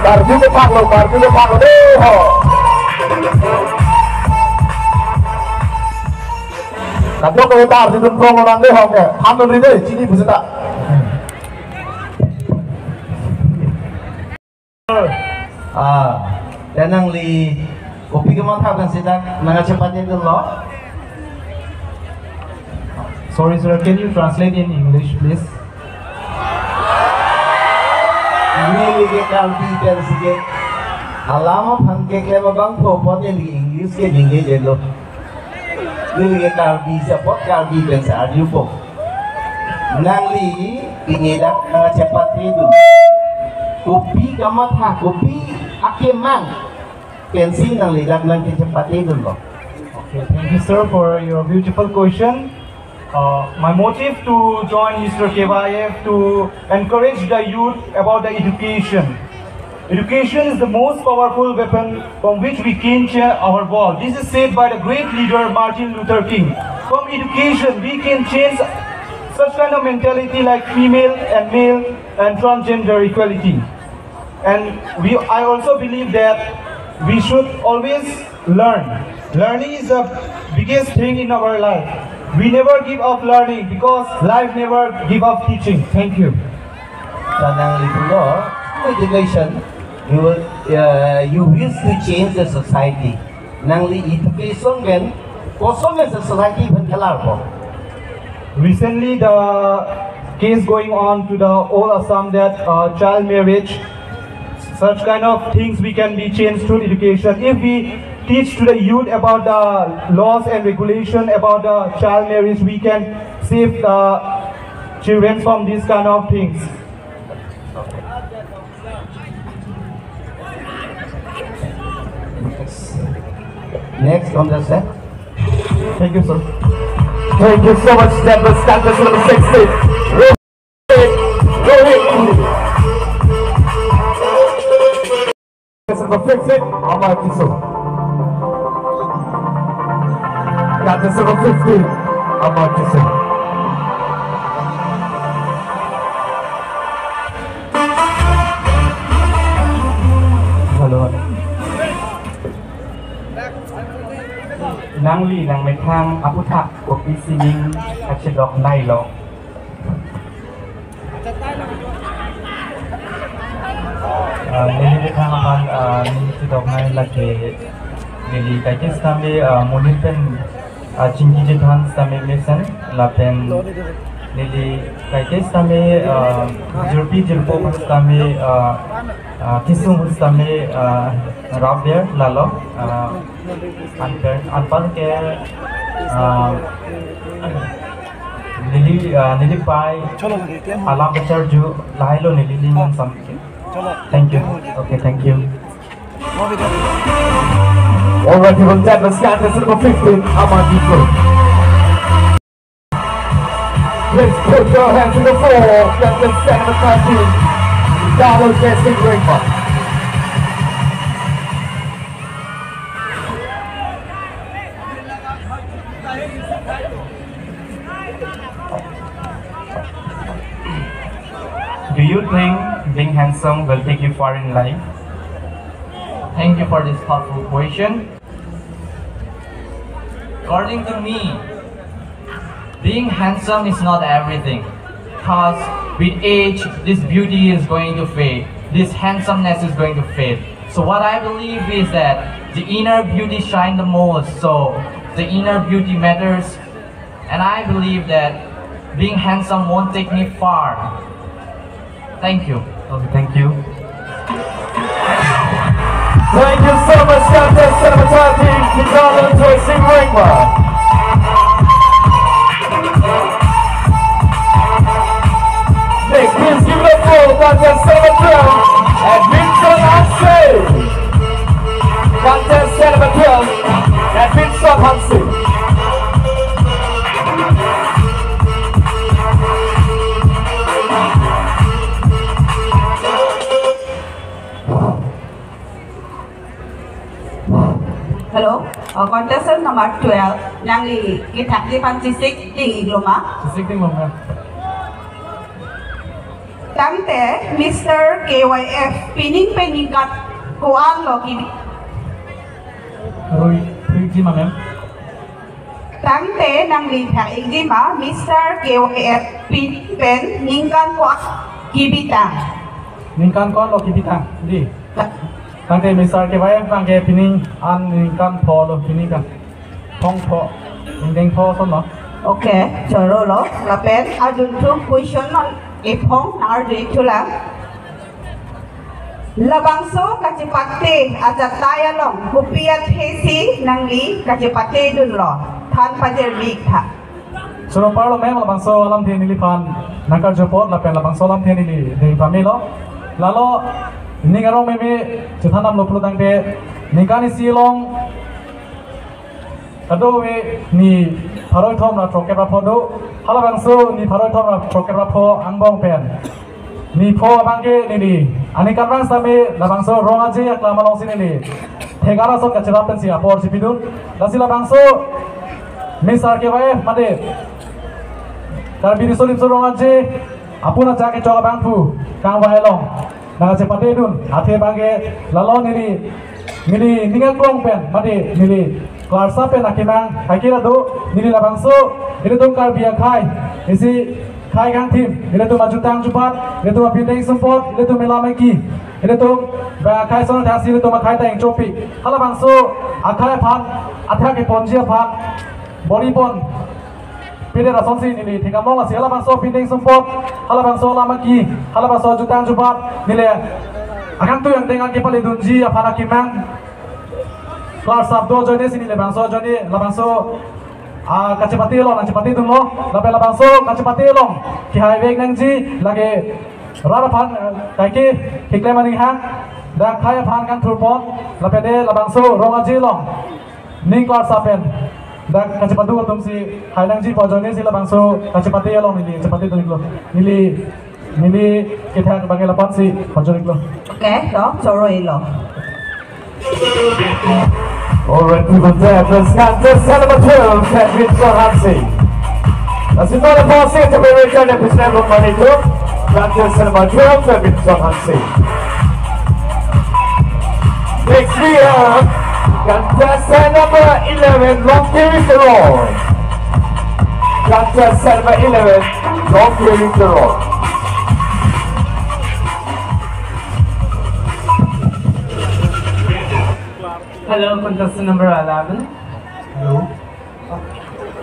Barju ke Panglo deh ho. Kadang kalau barju ke Panglo nanti ho ke, hamil ini deh, sini bisa tak? Dan nang li kopi ke mana kan sedang nang cepatnya itu loh. Sorry sir, can you translate in English please? Ini lagi kalbi dan sikit. Alama pangke klema bang popot yang di Inggris ke dingge jelo. Ini lagi kalbi sepot kalbi dan searju pop. Nang li pinyedak nang cepat itu. Kopi kamat ha kopi akemang. Pensi nang lidak nang cepat itu loh. Okay, thank you sir for your beautiful question. My motive to join Mr. KYF to encourage the youth about the education. Education is the most powerful weapon from which we can change our world. This is said by the great leader Martin Luther King. From education, we can change such kind of mentality like female and male and transgender equality. And I also believe that we should always learn. Learning is the biggest thing in our life. We never give up learning because life never give up teaching. Thank you. Tanang itu education, you wish to change the society. Nang li education kan, kosong the society berkelar po. Recently, the case going on to the whole Assam that child marriage, such kind of things we can be changed through education. If we teach to the youth about the laws and regulation about the child marriage, we can save the children from these kind of things. Next on the set. Thank you, sir. Thank you so much, Denver. Status number 16. Number 15, Ahmad Kiso. Got this number 15, Ahmad Kiso. Hello. Nang li nang may thang aputak kopi sining achedok nailo. Nili thang apan nili dok nai lagi nili kaitis kami munin pen cingki jithan kami mesen lapen nili kaitis kami jurpi jurpo kami kisung kami rabber lalo anpan ke nili pai alam besar ju lahilo nili lingan samke. Thank you. Okay, thank you. Alright, from Denver, status number 15, Ahmad Kiso. Let's put your hands to the floor. Get the second team. Donald Jesse Ringman. Do you think being handsome will take you far in life? Thank you for this thoughtful question. According to me, being handsome is not everything. Because with age, this beauty is going to fade. This handsomeness is going to fade. So what I believe is that the inner beauty shines the most. So the inner beauty matters. And I believe that being handsome won't take me far. Thank you. Okay, thank you. Thank you so much, Captain Senator Team, Donald Jesse Ringman. Next, please give it up for Captain Senator and Vincent Hansen. Captain Senator and Vincent Hansen. Hello, contestant number 12, Nangli, Gitakli Pansisik, Ting Igloma. Sisik ting loma. ตั้งแต่มิสเตอร์ KYF ปีนิ่งเป็นยิงกัดกวางโลกิบิ Ruigi ma'am. ตั้งแต่นางลีแพกอีกดีมามิสเตอร์ KYF ปีนิ่งเป็นยิงกันกวางกิบิตัง Ningkan kon lo kibitang. Di. Tangke misal ke bayang tangke pining an ningkan po lo pining kan. Thong po. Ningdeng po son no. โอเคเจอรู้แล้วเราเป็นอาดุนทุกคุยชนนเอพงนารดีทุลังละบางโซกัจจิปัตเตอาจจะตายลงกุปียเทสีนังลีกัจจิปัตเตดุนหลอท่านปัจเจริกค่ะ Suruh parlo memang labang so alam tieni lipan nakar jopot lapen labang so alam tieni li di pamilo. Lalu ini ngarong meme cetanam lo pelutang de nikani silong aduh we ni paroi thom na troket rapo do hala bangso ni paroi thom na troket rapo angbong pen ni pho bangke ni di ani karang same la bangso ronga je ak lama long sini ni thegara so kachara pen si apor si bidun lasi la bangso misar ke bae made kar bidi solim so ronga je apuna jake chola bangpu kang bae long na cepate dun athe bangke lalo ni ni ninga klong pen made ni kelar sape nak kimang hakira do nili labangso ini tuh kar biak kai isi kai kang tim ini tuh maju tang jupat ini tuh mapindeng sempot ini tuh melamaki ini tuh kai sono dasi ini tuh makai tang copi hala bangso akai pan athak ke ponjia pan body pon pide rason si nili tinggal long asi hala bangso pindeng sempot hala bangso lamaki hala bangso jutang jupat nili akan tuh yang tinggal kepala dunji apa nak kimang kelar sabdo joni sini lebangso joni labangso kacepati lo kacepati dum lo labe labangso kacepati lo ki highway nangji lage rara pan kaiki hikle mani hang da khaya pan kan thurpon labe de labangso rongaji lo ning kelar sapen da kacepatu dum si hai nangji po joni si labangso kacepati lo nili kacepati dum lo nili kita bagi lapan si po joni lo oke đó sorry lo Alright, people there, let's count this set number 12, set Winston Hansi. That's another ball set to be returned at this level money too. Count this set number 12, set Winston Hansi. Next we have contestant number 11, Long Carry the Road. Contestant number 11, Long Carry the Road. Hello, contestant number 11. Hello.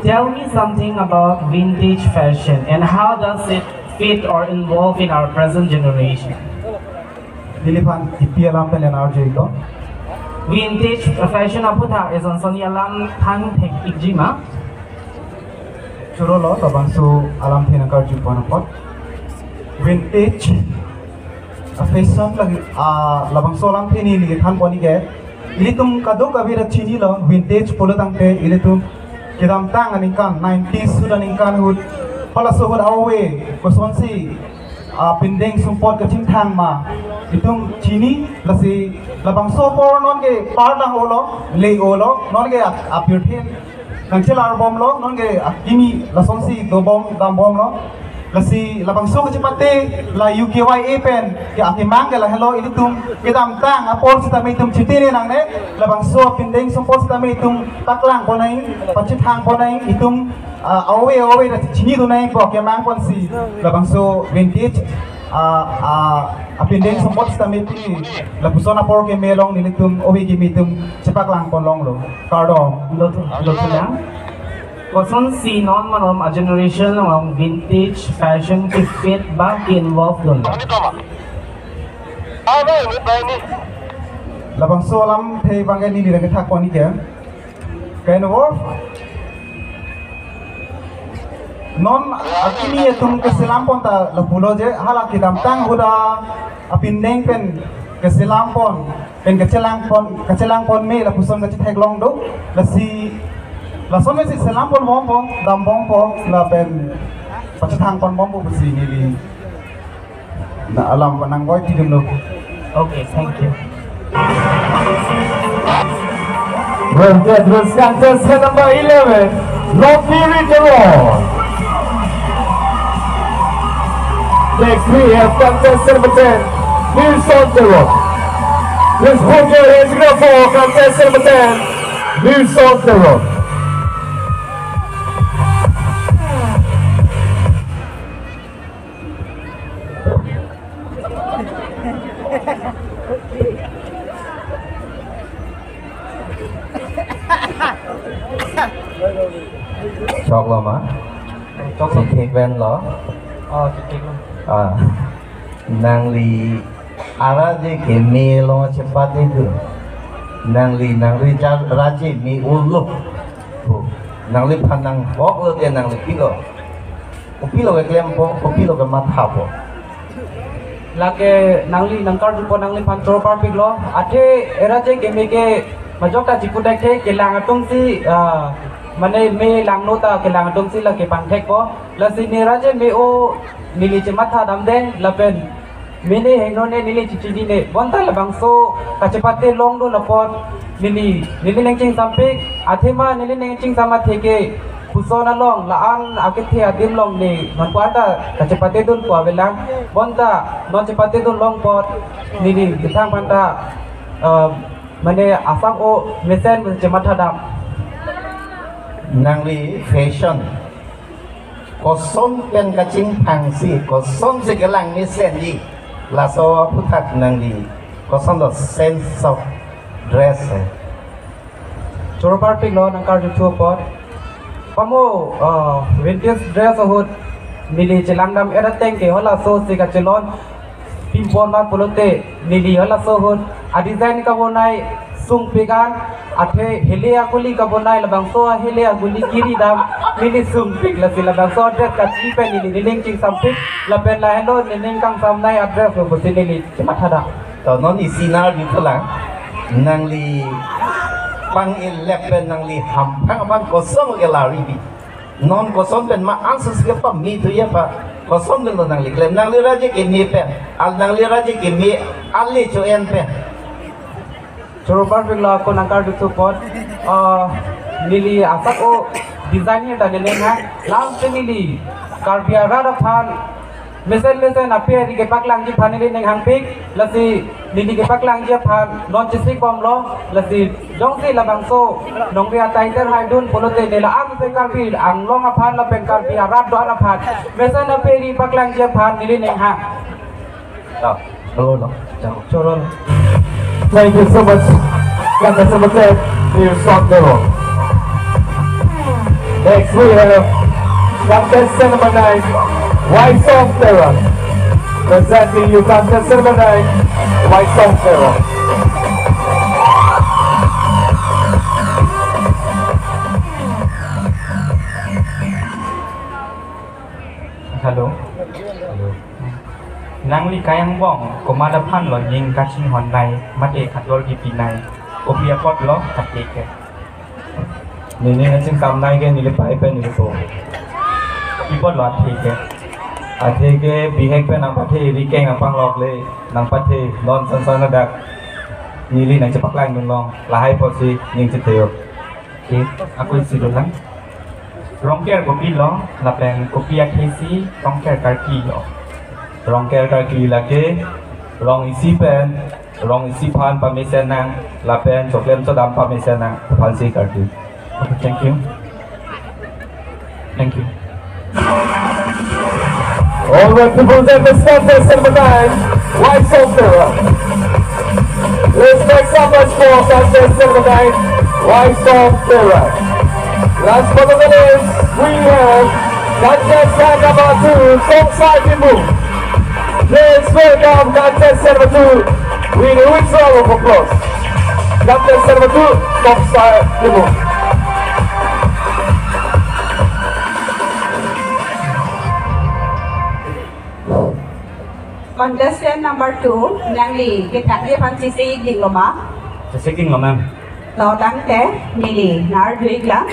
Tell me something about vintage fashion and how does it fit or involve in our present generation? Dilipan ipi alam pen yang arjo iko. Vintage fashion apa tak? Eson soni alam tang tek ikjima. Churo lo labangso alam pen yang arjo iko napot. Vintage fashion lagi labangso alam pen ini kan poni ke. Ini tum kado kabira chini lo vintage polo tangte ini tum kidam tang aningkan 90s sudah aningkan hud pala so hud awe kosonsi pindeng sumpot ke ching thang ma itum chini lasi labang so por non ke pardang olo le olo non ke apirthen nangchel arbom lo non ke akimi lasonsi do bom dam bom lo lasi labang so ke cepate la UKYA pen ke akimang ke la hello ini tum kidam tang apor sita me tum chitini nang ne labang so pindeng sumpot sita me tum taklang ponai pachit thang ponai itum awe da chini do nai ko akimang pon si labang so vintage pindeng sumpot sita me pi labusona por ke melong ni tum owe gi mitum cepak lang pon long lo kardom Lo tulang. Koson si non manom a generation ng vintage fashion to fit ba ki involve dun. labang so alam thei bangge ni ni thak pon ni ke kain work non akini tum ke selam pon ta labulo je hala kidam tang huda apindeng pen ke selam pon pen kecelang pon me la puson ke thek long do la si la son me si selam pon bom po dam bom po la pen pachithang pon bom po si ni li na alam nang boy ti dum lo. Okay, thank you. Well, that was contestant number 11, Long Carry the Road. Next we have contestant number 10, Nils on the road. Please put your hands together for contestant number 10, Nils on the road. ช็อกแล้วมั้ยช็อกสิเค้กแวนเหรอสิเค้กนางลีอาราเจเกมีลงเชปาติดูนางลีจาราเจมีอุลุนางลีพันนางบอกเลยเดียนางลีพิโลke kelempo pilo ke mathapo lage nangli nangkar jupo nangli pancor parpik lo ate era je game ke majokta jikudak the kelang atung si mane me lang nota kelang atung si la ke panthek ko la sinera je me o nili je matha dam de la pen mene hengno ne nili chichidi ne bonta la bangso kachepate long do na pot nili nengching sampik athema nili nengching sama theke pusona long laan akithe adim long ni non kwata kacepate dun kwa belang bonta non cepate dun long pot nini kitang panta mane asang o mesen cematha dam nangli fashion koson pen kacing pangsi koson segelang mesen di laso putak nangli koson the sense of dress chorpar pik lo nangkar jutu pot pamo vintage dress ahut nili chelang dam era tengke hola so se ka chelon pimpon ma polote nili hola so hut a design ka bonai sung pigan athe hele akuli ka bonai labang so hele aguli kiri dam nili sung pik la sila bang so dress ka chi pe nili niling ching sampik la pen la hello niling kang sam nai address lo bosi nili chemathada to non isinar di telang nangli pang eleven nang li ham pang aman kosong ke lari bi non kosong pen ma ansus ke pa mi tu ya pa kosong den nang li klem nang li raje ke mi pe al nang li raje ke mi al li cho en pe chorobar bigla ko nangkar du pot nili asak o design ni dan lenga lam se nili karbia ra phan mesen ape ri ke paklang ji phaneli neng hangpik lasi nili ke paklang ji phan non chisik bom lo lasi dong si labang so nong bia tiger haidun polote nela ang pe karbi ang long aphan la pen karbi arat do aphan mesen ape ri paklang ji phan nili neng hang choro Thank you so much, contestant number 10, Nils on the road. Next we have contestant number 9, White Song Terror. Presenting you contestant number 9, White Song Terror. Hello. Nangli kayang bong komada phan lo ying kachin hon nai mate khatol ki pinai opia pot lo khatte ke nini ngaching kam nai ke nili pai pe nili po ipot lo athe ke athe ke bihek pe nang pathe ri keng apang lok le nang pathe non san san dak nili nang cepak lang nun long lahai po si ning chiteo ke aku sidulang rongker ko pi lo la pen kopia kesi rongker karki lo rong ker kaki lake rong isi pen rong isi pan pamisen nang lapen choklem chodam pamisen nang pansi kaki okay, thank you All right, people, then the contestant number 9, White Song Terror. Let's make some much for contestant number 9, White Song Terror. Last but not least, we have contestant number 2, Songsai Timu. Please welcome contestant number 2 with a huge round of applause. Contestant number 2, Songsai Timu. Contestant number 2, Nangli, kita dia pancisi ding loma. Checking lo ma'am Lo tangte, nili, nar duig lang.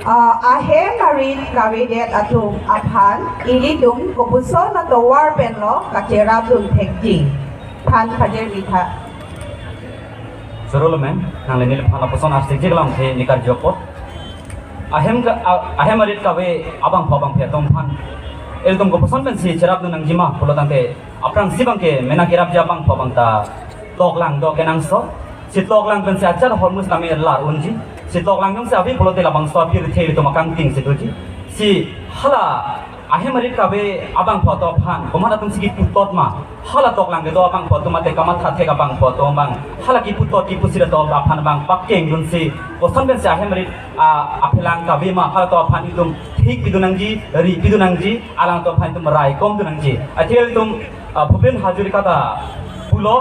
Ahe marin kawidet atum aphan, ilidum kubuso na tawar penlo kakirab dun tekji. Pan pajer bitha. Zero lo ma'am nang lenil phala poson astik lang the nikar jopot ahem arit kawe abang phobang phe tom phan Eltum ko pason ben si cerap nang jima polo tante aprang sibang ke mena kirap jabang pabang ta toklang do kenang so si toklang ben si acar hormus nami lar unji si toklang yung sa abi polo te labang so apir the to makang ting si tuji si hala ahe marit kabe abang photo phan komana tum sigi putot ma hala toklang de do abang photo mate kamat thathe abang photo bang hala ki putot ki pusira to aphan bang pakkeng gun si pason ben si ahe marit apelang kabe ma hala to aphan itum ঠিক বিদুনাংজি রি বিদুনাংজি আলাং তো fine তুম রাই কম দুনাংজি আথিল তুম ভূপেন হাজরিকাতা পুলো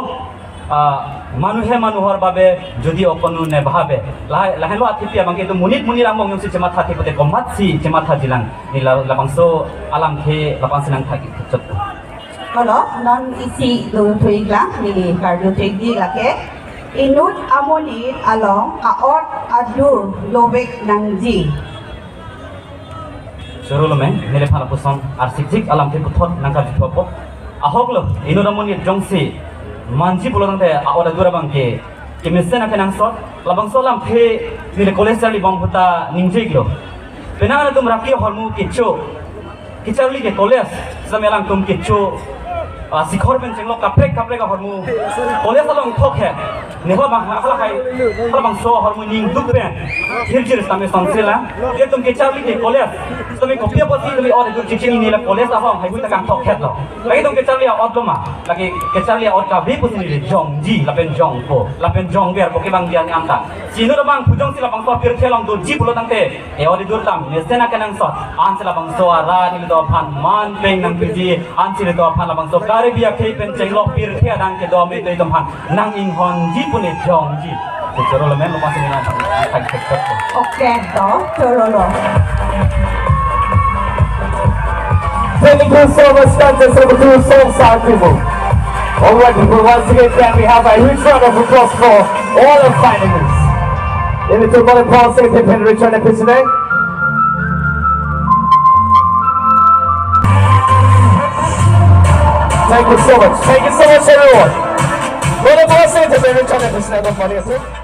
মানুহে মানুহৰ বাবে যদি অকনো নেভাবে লাহেলো আথিপি আমাকে তো মুনিত মুনিৰ আমং ইউসি চেমা থাকি পতে কমাতসি চেমা থাজিলাং নিলা লাবাংসো আলাং খে লাবাংসিনাং থাকি চত Kalau non isi do tuiglang ni kardu tuigi lake inut amonit along aot adur lobek nangji Suruh lo men, nilai pala puson arsik alam te putot nangkal jitopo. Ahok lo, ino ramon yet jongsi manji pulo nante awada dura bangke. Kemisen akan nangsot, labang solam pe nilai kolesar li bang puta ningjig lo. Penang tum rakio hormu kicho, kicharli ke koles, samelang tum kicho. Sikhor ben cenglo kaprek ka hormu koles along thok hai neho bang hala kai hala bang so hormu ning duk ben hirjir same sansela ye tum ke charli ke koles tumi kopia poti tumi or dur chichini ni la koles ahong hai buta kang thok het lo lagi tum ke charli od lo ma lagi ke charli od ka bi pusi ni jong ji la ben jong ko la ben jong ber ko ke bang dian amta sinu bang pujong sila bang so pir thelong dur ji pulo tangte e odi dur tam ne sena kanang so an sila bang so ara ni do phan man peng nang biji an sila do phan la bang so Kari biar kei penceng lok pir kia dan ke domi tu tempat nang inghon ji pune jong ji. Cerolo men lepas ini nak tak cekap. Oke, toh cerolo. Thank you so much, contest number 2, Song Sang people. Alright, people, once again, can we have a huge round of applause for all the finalists. In the two money Paul St. Pippin return episode. Thank you so much. Thank you so much, everyone. Well, the Paul St. Pippin return episode of Money.